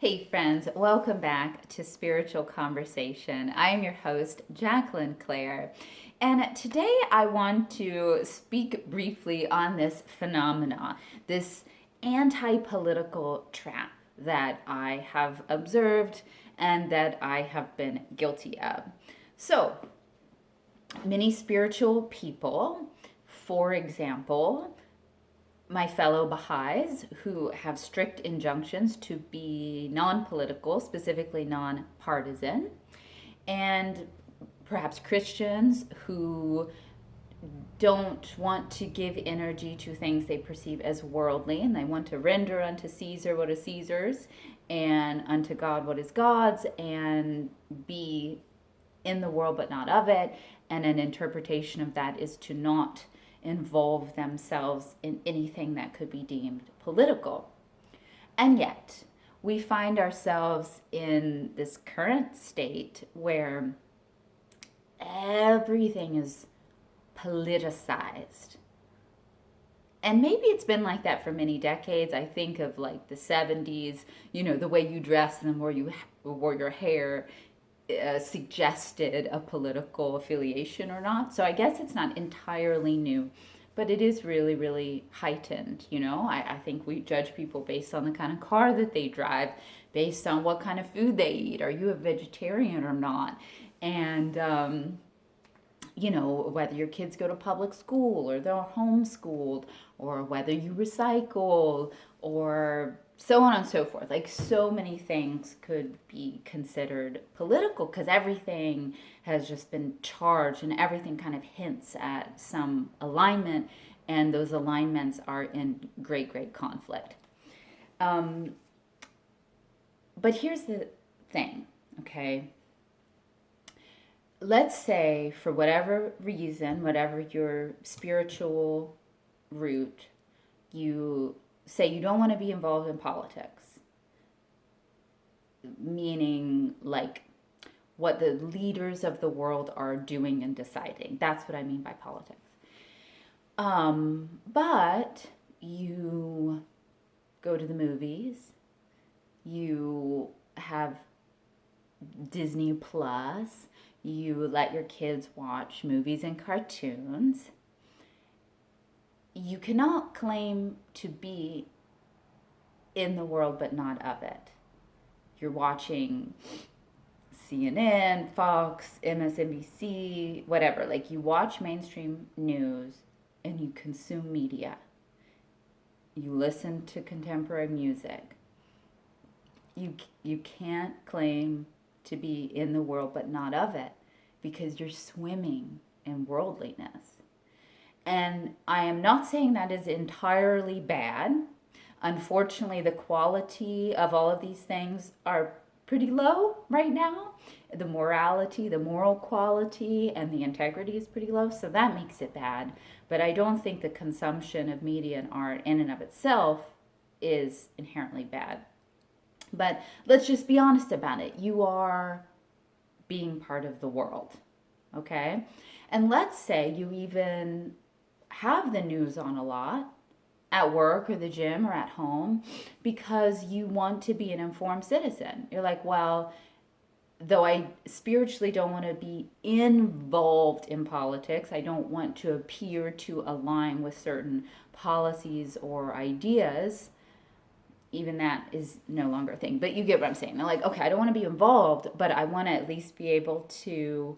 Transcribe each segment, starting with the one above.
Hey friends, welcome back to Spiritual Conversation. I am your host, Jacqueline Claire, and today I want to speak briefly on this phenomena, this anti-political trap that I have observed and that I have been guilty of. So, many spiritual people, for example, my fellow Baha'is who have strict injunctions to be non-political, specifically non-partisan, and perhaps Christians who don't want to give energy to things they perceive as worldly, and they want to render unto Caesar what is Caesar's and unto God what is God's, and be in the world but not of it. And an interpretation of that is to not involve themselves in anything that could be deemed political. And yet, we find ourselves in this current state where everything is politicized. And maybe it's been like that for many decades. I think of like the 70s, the way you dress and the more you wore your hair suggested a political affiliation or not. So I guess it's not entirely new, but it is really, really heightened. I think we judge people based on the kind of car that they drive, based on what kind of food they eat. Are you a vegetarian or not? And, whether your kids go to public school or they're homeschooled, or whether you recycle, or so on and so forth. Like, so many things could be considered political because everything has just been charged and everything kind of hints at some alignment, and those alignments are in great, great conflict. But here's the thing, okay? Let's say, for whatever reason, whatever your spiritual root, you say you don't want to be involved in politics, meaning like what the leaders of the world are doing and deciding. That's what I mean by politics. But you go to the movies, you have Disney Plus, you let your kids watch movies and cartoons. You cannot claim to be in the world but not of it. You're watching CNN, Fox, MSNBC, whatever. Like, you watch mainstream news and you consume media. You listen to contemporary music. You can't claim to be in the world but not of it because you're swimming in worldliness. And I am not saying that is entirely bad. Unfortunately, the quality of all of these things are pretty low right now. The morality, the moral quality, and the integrity is pretty low, so that makes it bad. But I don't think the consumption of media and art in and of itself is inherently bad. But let's just be honest about it. You are being part of the world, okay? And let's say you even have the news on a lot at work or the gym or at home because you want to be an informed citizen. You're like, well, though I spiritually don't want to be involved in politics, I don't want to appear to align with certain policies or ideas. Even that is no longer a thing, but you get what I'm saying. They're like, okay, I don't want to be involved, but I want to at least be able to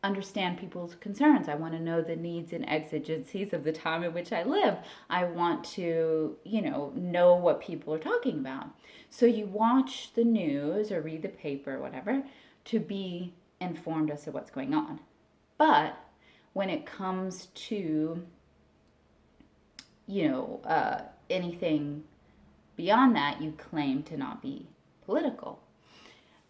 understand people's concerns. I want to know the needs and exigencies of the time in which I live. I want to, know what people are talking about. So you watch the news or read the paper or whatever to be informed as to what's going on. But when it comes to, anything beyond that, you claim to not be political.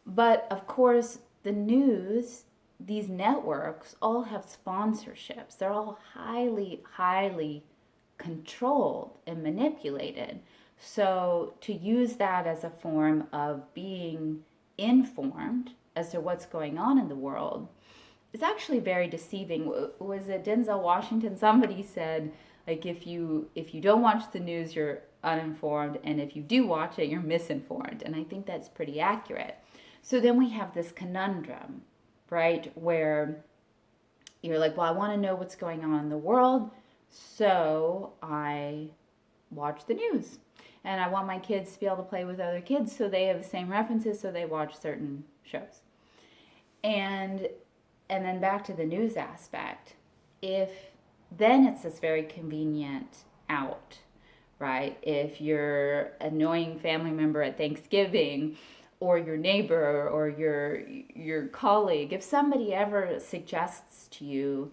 But of course, the news, these networks all have sponsorships. They're all highly, highly controlled and manipulated. So to use that as a form of being informed as to what's going on in the world is actually very deceiving. Was it Denzel Washington? Somebody said, like, if you don't watch the news, you're uninformed, and if you do watch it, you're misinformed. And I think that's pretty accurate. So then we have this conundrum, right, where you're like, well, I want to know what's going on in the world, so I watch the news. And I want my kids to be able to play with other kids so they have the same references, so they watch certain shows. And then back to the news aspect. If then it's this very convenient out, right? If your annoying family member at Thanksgiving or your neighbor or your colleague, if somebody ever suggests to you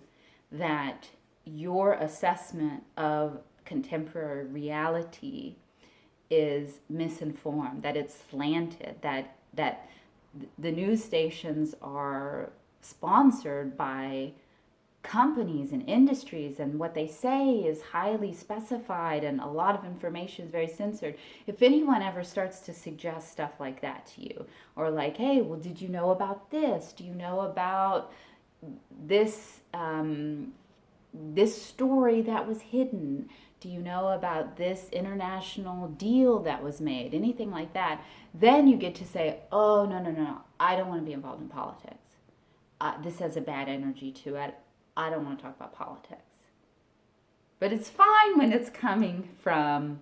that your assessment of contemporary reality is misinformed, that it's slanted, that the news stations are sponsored by companies and industries, and what they say is highly specified and a lot of information is very censored. If anyone ever starts to suggest stuff like that to you, or like, hey, well, did you know about this? Do you know about this this story that was hidden? Do you know about this international deal that was made? Anything like that. Then you get to say, oh, no. I don't want to be involved in politics. This has a bad energy to it. I don't want to talk about politics. But it's fine when it's coming from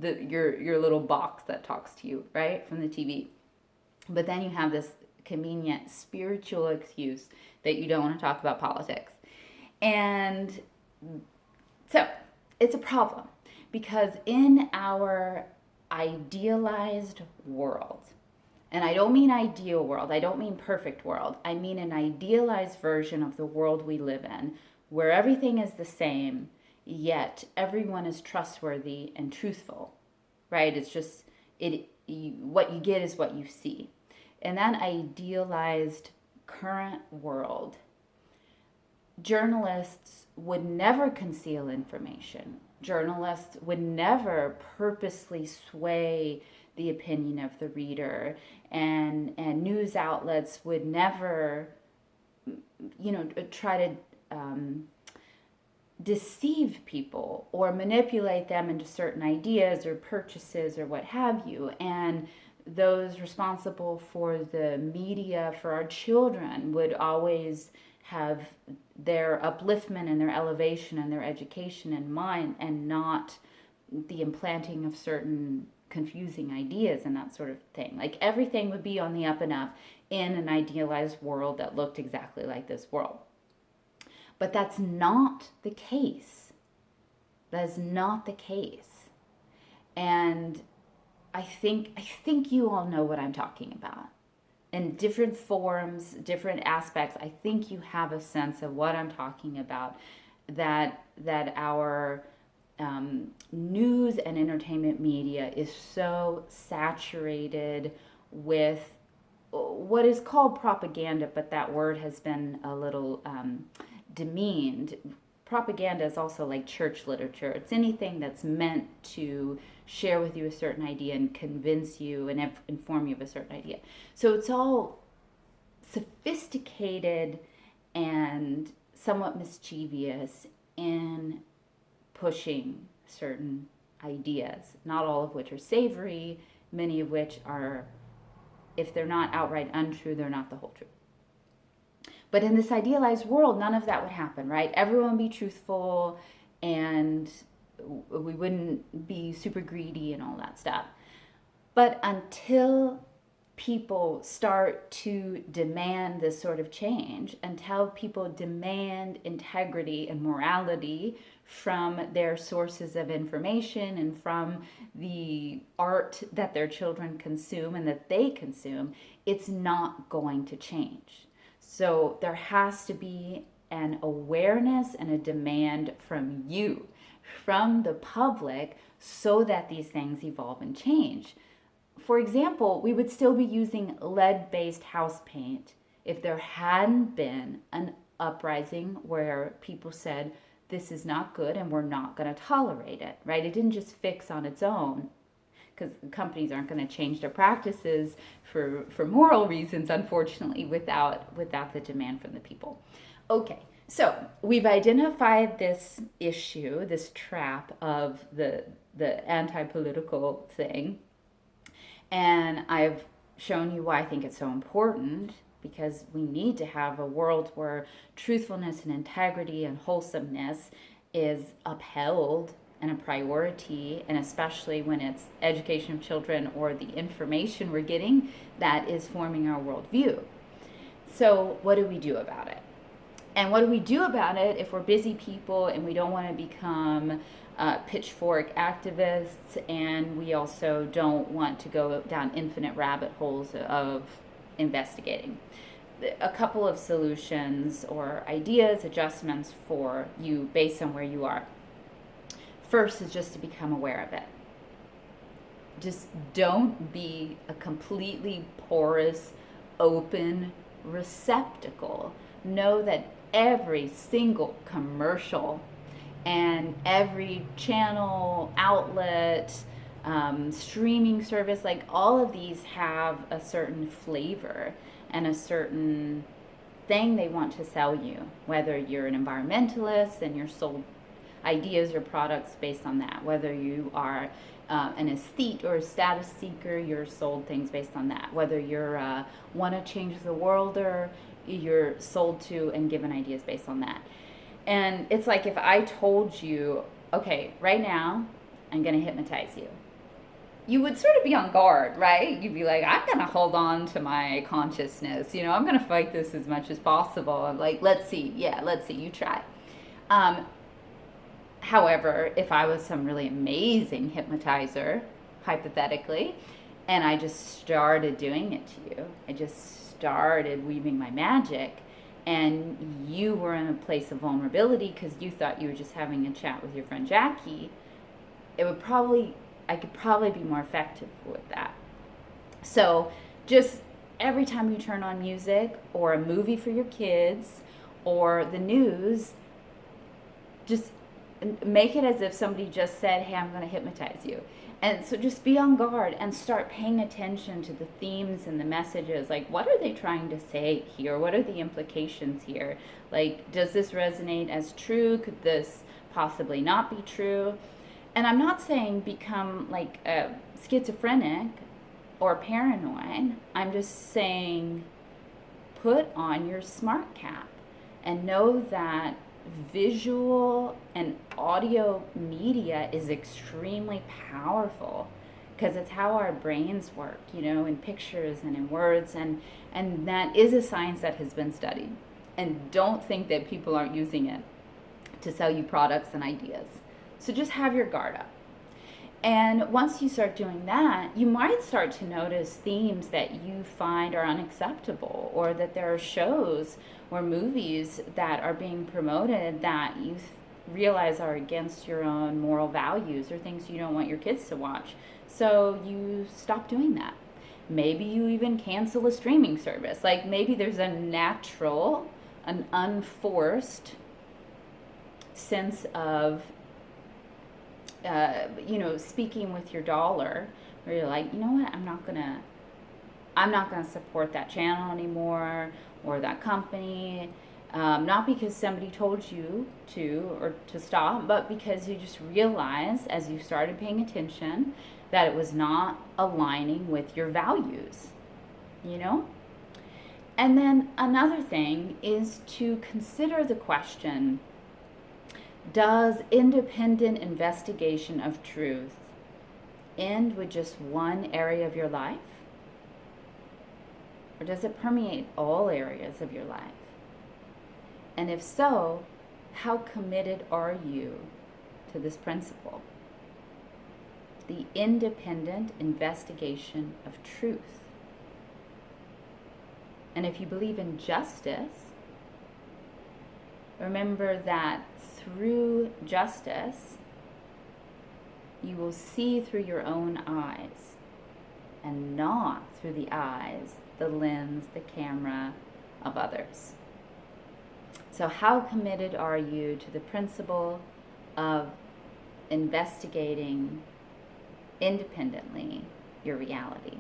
your little box that talks to you, right? From the TV. But then you have this convenient spiritual excuse that you don't want to talk about politics. And so it's a problem because in our idealized world, and I don't mean ideal world, I don't mean perfect world, I mean an idealized version of the world we live in, where everything is the same, yet everyone is trustworthy and truthful, right? It's just, what you get is what you see. In that idealized current world, journalists would never conceal information. Journalists would never purposely sway the opinion of the reader, and news outlets would never, try to deceive people or manipulate them into certain ideas or purchases or what have you. And those responsible for the media for our children would always have their upliftment and their elevation and their education in mind, and not the implanting of certain confusing ideas and that sort of thing. Like everything would be on the up and up in an idealized world that looked exactly like this world. But that's not the case. That is not the case. And I think you all know what I'm talking about. In different forms, different aspects, I think you have a sense of what I'm talking about, that our news and entertainment media is so saturated with what is called propaganda, but that word has been a little demeaned. Propaganda is also like church literature. It's anything that's meant to share with you a certain idea and convince you and inform you of a certain idea. So it's all sophisticated and somewhat mischievous in pushing certain ideas, not all of which are savory, many of which are, if they're not outright untrue, they're not the whole truth. But in this idealized world, none of that would happen, right? Everyone would be truthful, and we wouldn't be super greedy and all that stuff. But until people start to demand this sort of change, until people demand integrity and morality from their sources of information and from the art that their children consume and that they consume, it's not going to change. So there has to be an awareness and a demand from you, from the public, so that these things evolve and change. For example, we would still be using lead-based house paint if there hadn't been an uprising where people said, this is not good and we're not going to tolerate it, right? It didn't just fix on its own, because companies aren't going to change their practices for moral reasons, unfortunately, without the demand from the people. Okay, So we've identified this issue, this trap of the anti-political thing, and I've shown you why I think it's so important, because we need to have a world where truthfulness and integrity and wholesomeness is upheld and a priority, and especially when it's education of children or the information we're getting that is forming our worldview. So what do we do about it? And what do we do about it if we're busy people and we don't want to become pitchfork activists, and we also don't want to go down infinite rabbit holes of investigating? A couple of solutions or ideas, adjustments for you based on where you are. First is just to become aware of it. Just don't be a completely porous, open receptacle. Know that every single commercial and every channel, outlet, streaming service, like all of these have a certain flavor and a certain thing they want to sell you. Whether you're an environmentalist and you're sold ideas or products based on that, whether you are an aesthete or a status seeker, you're sold things based on that. Whether you're want to change the world, or you're sold to and given ideas based on that. And it's like if I told you, okay, right now I'm going to hypnotize you, you would sort of be on guard, right? You'd be like, I'm going to hold on to my consciousness. I'm going to fight this as much as possible. I'm like, let's see. Yeah, let's see. You try. However, if I was some really amazing hypnotizer, hypothetically, and I just started doing it to you, I just started weaving my magic, and you were in a place of vulnerability because you thought you were just having a chat with your friend Jackie, I could probably be more effective with that. So just every time you turn on music or a movie for your kids or the news, just make it as if somebody just said, hey, I'm going to hypnotize you. And so just be on guard and start paying attention to the themes and the messages. Like, what are they trying to say here? What are the implications here? Like, does this resonate as true? Could this possibly not be true? And I'm not saying become like a schizophrenic or paranoid. I'm just saying put on your smart cap and know that visual and audio media is extremely powerful, because it's how our brains work, in pictures and in words, and that is a science that has been studied. And don't think that people aren't using it to sell you products and ideas. So just have your guard up. And once you start doing that, you might start to notice themes that you find are unacceptable, or that there are shows or movies that are being promoted that you realize are against your own moral values, or things you don't want your kids to watch. So you stop doing that. Maybe you even cancel a streaming service. Like, maybe there's a natural, an unforced sense of speaking with your dollar, where you're like, you know what, I'm not gonna support that channel anymore, or that company, not because somebody told you to or to stop, but because you just realized as you started paying attention that it was not aligning with your values, And then another thing is to consider the question, does independent investigation of truth end with just one area of your life? Or does it permeate all areas of your life? And if so, how committed are you to this principle? The independent investigation of truth. And if you believe in justice, remember that through justice, you will see through your own eyes, and not through the eyes, the lens, the camera of others. So how committed are you to the principle of investigating independently your reality?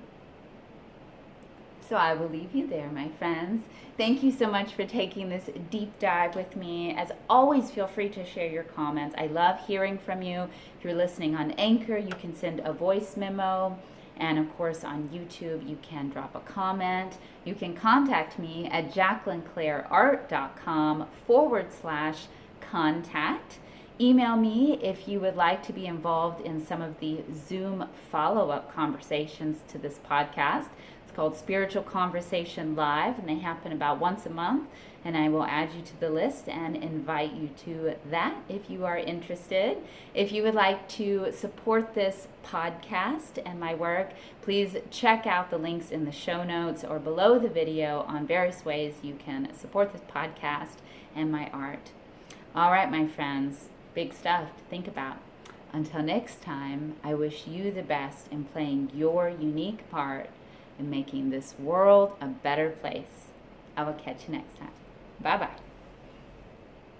So I will leave you there, my friends. Thank you so much for taking this deep dive with me. As always, feel free to share your comments. I love hearing from you. If you're listening on Anchor, you can send a voice memo. And of course, on YouTube, you can drop a comment. You can contact me at jacquelineclaireart.com/contact. Email me if you would like to be involved in some of the Zoom follow-up conversations to this podcast. It's called Spiritual Conversation Live, and they happen about once a month. And I will add you to the list and invite you to that if you are interested. If you would like to support this podcast and my work, please check out the links in the show notes or below the video on various ways you can support this podcast and my art. All right, my friends, big stuff to think about. Until next time, I wish you the best in playing your unique part in making this world a better place. I will catch you next time. Bye-bye.